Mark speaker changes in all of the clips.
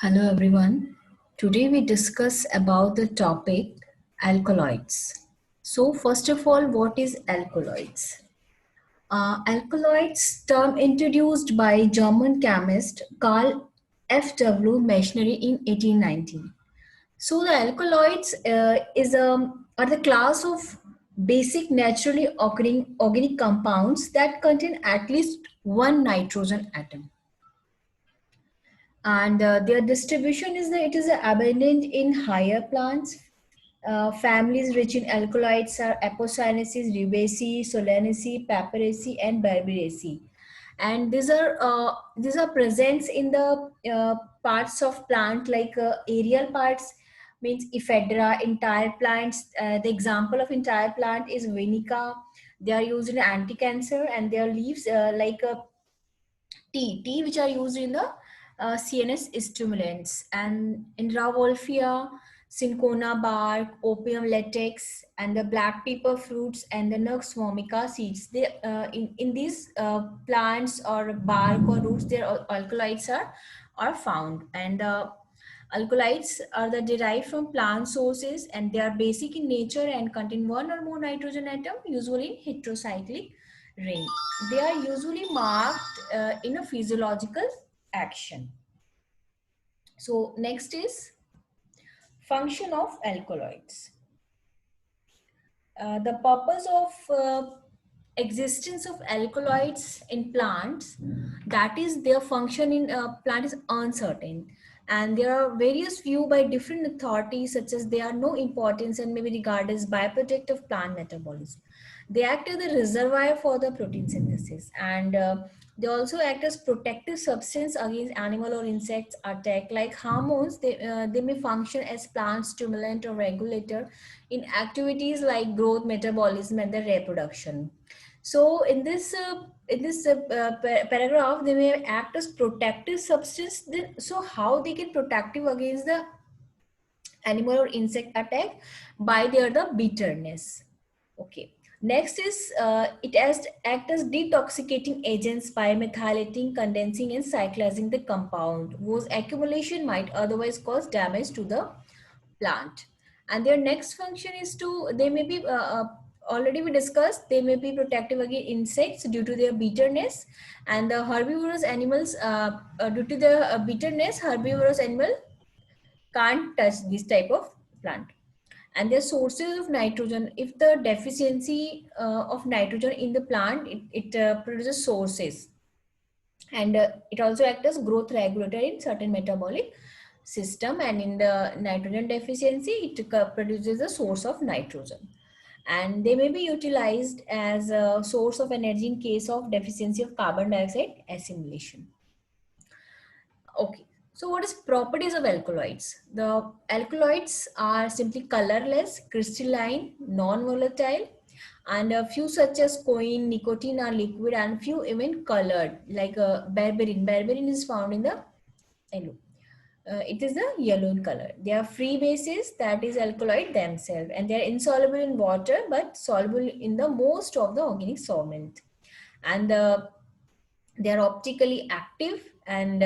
Speaker 1: Hello everyone. Today we discuss about the topic alkaloids. So first of all, what is alkaloids? Alkaloids term introduced by German chemist Carl F.W. Machinery in 1819. So the alkaloids are the class of basic naturally occurring organic compounds that contain at least one nitrogen atom, and their distribution is that it is abundant in higher plants. Families rich in alkaloids are Apocynaceae, Rubiaceae, Solanaceae, Papyraceae, and Berberaceae, and these are presents in the parts of plant like aerial parts, means ephedra. Entire plants, the example of entire plant is vinica. They are used in anti-cancer, and their leaves like tea which are used in the CNS stimulants. And in Rauwolfia, cinchona bark, opium latex, and the black pepper fruits and the Nux vomica seeds. In these plants or bark or roots, their alkaloids are found. And alkaloids are the derived from plant sources, and they are basic in nature and contain one or more nitrogen atom, usually in heterocyclic ring. They are usually marked in a physiological action. So next is function of alkaloids. The purpose of existence of alkaloids in plants, that is their function in plant, is uncertain, and there are various views by different authorities, such as they are no importance and may be regarded as byproduct of plant metabolism. They act as the reservoir for the protein synthesis, and they also act as protective substance against animal or insects attack. Like hormones, they may function as plant stimulant or regulator in activities like growth, metabolism, and the reproduction. So in this paragraph, they may act as protective substance. So how they can protective against the animal or insect attack? By their the bitterness. Okay. Next is it has act as detoxicating agents by methylating, condensing, and cyclizing the compound, whose accumulation might otherwise cause damage to the plant. And their next function is to, they may be already we discussed, they may be protective against insects due to their bitterness, and the herbivorous animals, due to the bitterness, herbivorous animal can't touch this type of plant. And their sources of nitrogen, if the deficiency of nitrogen in the plant, it produces sources, and it also acts as growth regulator in certain metabolic system, and in the nitrogen deficiency it produces a source of nitrogen, and they may be utilized as a source of energy in case of deficiency of carbon dioxide assimilation. Okay, so what is properties of alkaloids? The alkaloids are simply colorless, crystalline, non-volatile, and a few such as coin, nicotine are liquid, and few even colored, like berberine. Berberine is found in the yellow. It is the yellow in color. They are free bases, that is alkaloid themselves, and they are insoluble in water but soluble in the most of the organic solvent. And they are optically active, and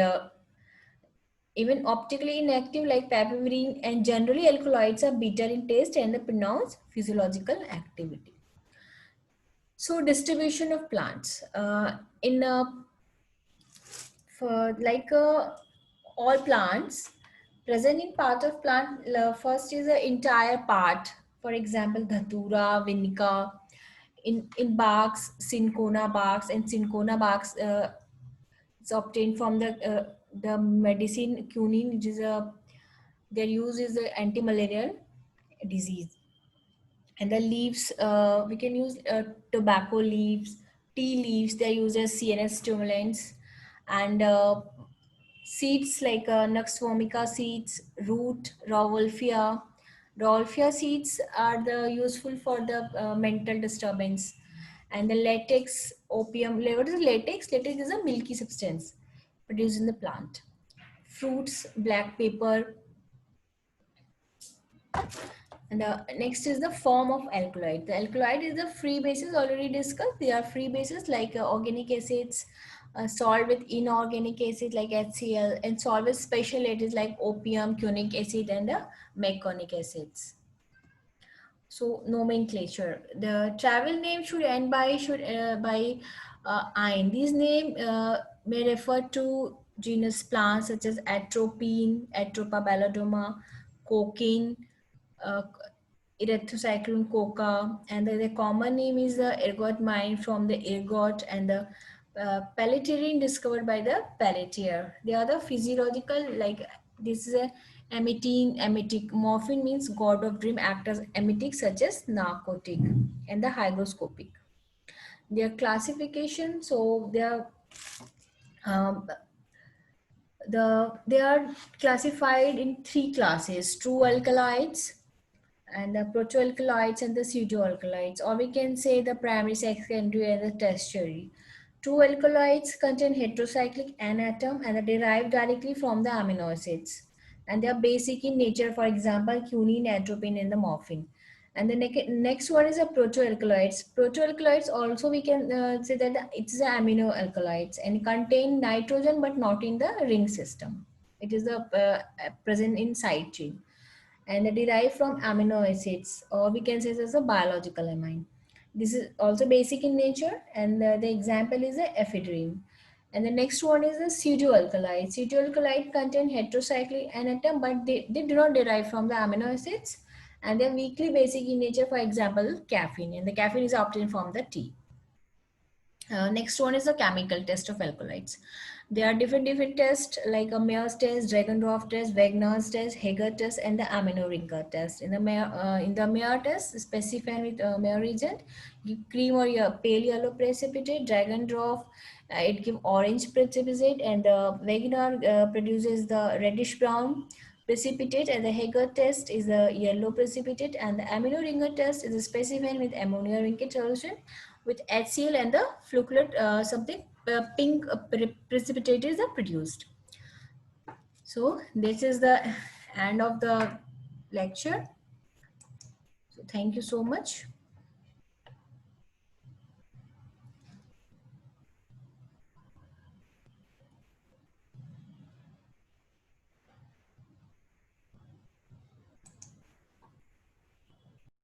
Speaker 1: even optically inactive like papaverine, and generally alkaloids are bitter in taste and pronounce physiological activity. So distribution of plants in for like all plants present in part of plant. First is the entire part, for example dhatura, vinica. In barks, cinchona barks, and cinchona barks it's obtained from the medicine quinine, which is a, their use is a anti-malarial disease. And the leaves, we can use tobacco leaves, tea leaves, they're used as CNS stimulants. And seeds like Nux vomica seeds, root, Rauwolfia. Rauwolfia seeds are the useful for the mental disturbance. And the latex, opium. What is latex? Latex is a milky substance produced in the plant. Fruits, black pepper. And the next is the form of alkaloid. The alkaloid is the free bases already discussed. They are free bases like organic acids, Salt with inorganic acid like HCl, and salt with special acids like opium, cunic acid, and meconic acids. So nomenclature. The travel name should end by "-ine". These name may refer to genus plants such as atropine, Atropa ballodoma, cocaine, uh, Erythrocycline coca, and the common name is the ergot mine from the ergot, and the pelletirin discovered by the pelletier. The other physiological, like this is a emetic. Morphine means god of dream, act as emetic such as narcotic, and the hygroscopic. Their classification, so um, they are classified in three classes: true alkalides, and the protoalkaloids and the pseudoalkaloids, or we can say the primary, secondary, and the tertiary. True alkaloids contain heterocyclic N atom and are derived directly from the amino acids. And they are basic in nature, for example, quinine, atropine, and the morphine. And the next one is the protoalkaloids. Protoalkaloids also we can say that it's the amino alkaloids and contain nitrogen but not in the ring system. It is the present in side chain, and they derive from amino acids, or we can say this as a biological amine. This is also basic in nature, and the example is the ephedrine. And the next one is the pseudoalkaloid. Pseudoalkaloid contain heterocyclic atom, but they do not derive from the amino acids, and they're weakly basic in nature, for example, caffeine, and the caffeine is obtained from the tea. Next one is the chemical test of alkaloids. There are different tests like a Mayer's test, Dragendorf test, Wegener's test, Hager test, and the amino ringer test. In the Mayer test, specified with Mayer reagent, give cream or pale yellow precipitate. Dragendorf, it give orange precipitate, and the Wegener produces the reddish brown precipitate, and the Hager test is the yellow precipitate, and the amino ringer test is specified with ammonia ringate solution with HCl, and the flocculate something pink precipitate are produced. So this is the end of the lecture. So thank you so much.